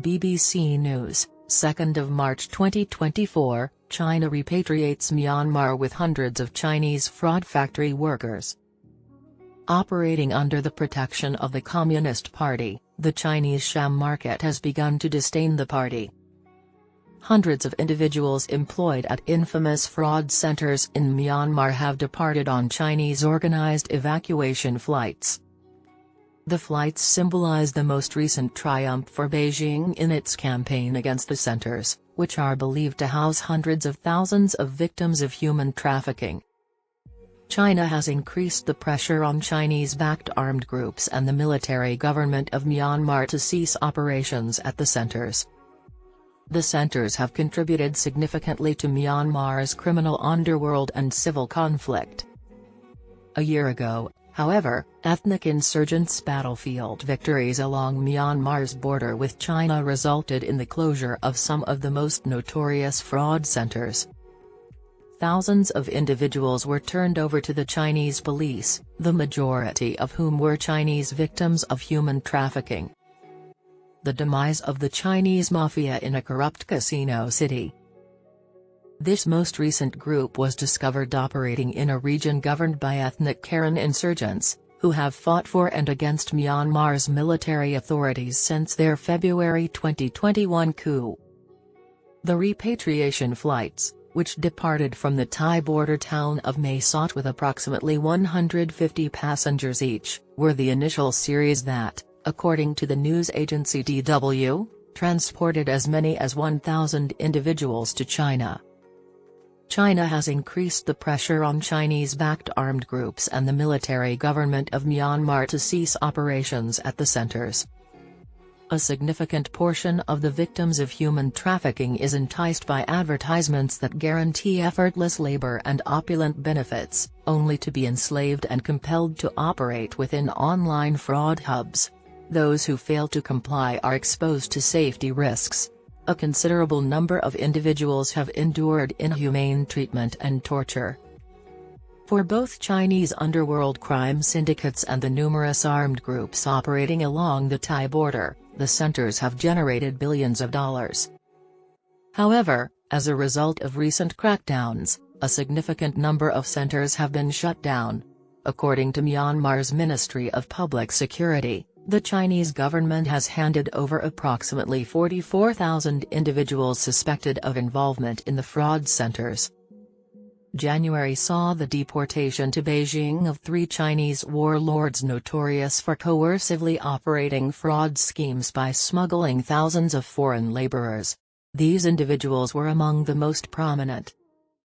BBC News, 2nd of March 2024, China repatriates Myanmar with hundreds of Chinese fraud factory workers. Operating under the protection of the Communist Party, the Chinese sham market has begun to disdain the party. Hundreds of individuals employed at infamous fraud centers in Myanmar have departed on Chinese organized evacuation flights. The flights symbolize the most recent triumph for Beijing in its campaign against the centers, which are believed to house hundreds of thousands of victims of human trafficking. China has increased the pressure on Chinese-backed armed groups and the military government of Myanmar to cease operations at the centers. The centers have contributed significantly to Myanmar's criminal underworld and civil conflict. A year ago, however, ethnic insurgents' battlefield victories along Myanmar's border with China resulted in the closure of some of the most notorious fraud centers. Thousands of individuals were turned over to the Chinese police, the majority of whom were Chinese victims of human trafficking. The demise of the Chinese mafia in a corrupt casino city. This most recent group was discovered operating in a region governed by ethnic Karen insurgents, who have fought for and against Myanmar's military authorities since their February 2021 coup. The repatriation flights, which departed from the Thai border town of Mae Sot with approximately 150 passengers each, were the initial series that, according to the news agency DW, transported as many as 1,000 individuals to China. China has increased the pressure on Chinese-backed armed groups and the military government of Myanmar to cease operations at the centers. A significant portion of the victims of human trafficking is enticed by advertisements that guarantee effortless labor and opulent benefits, only to be enslaved and compelled to operate within online fraud hubs. Those who fail to comply are exposed to safety risks. A considerable number of individuals have endured inhumane treatment and torture. For both Chinese underworld crime syndicates and the numerous armed groups operating along the Thai border, the centers have generated billions of dollars. However, as a result of recent crackdowns, a significant number of centers have been shut down. According to Myanmar's Ministry of Public Security, the Chinese government has handed over approximately 44,000 individuals suspected of involvement in the fraud centers. January saw the deportation to Beijing of 3 Chinese warlords notorious for coercively operating fraud schemes by smuggling thousands of foreign laborers. These individuals were among the most prominent.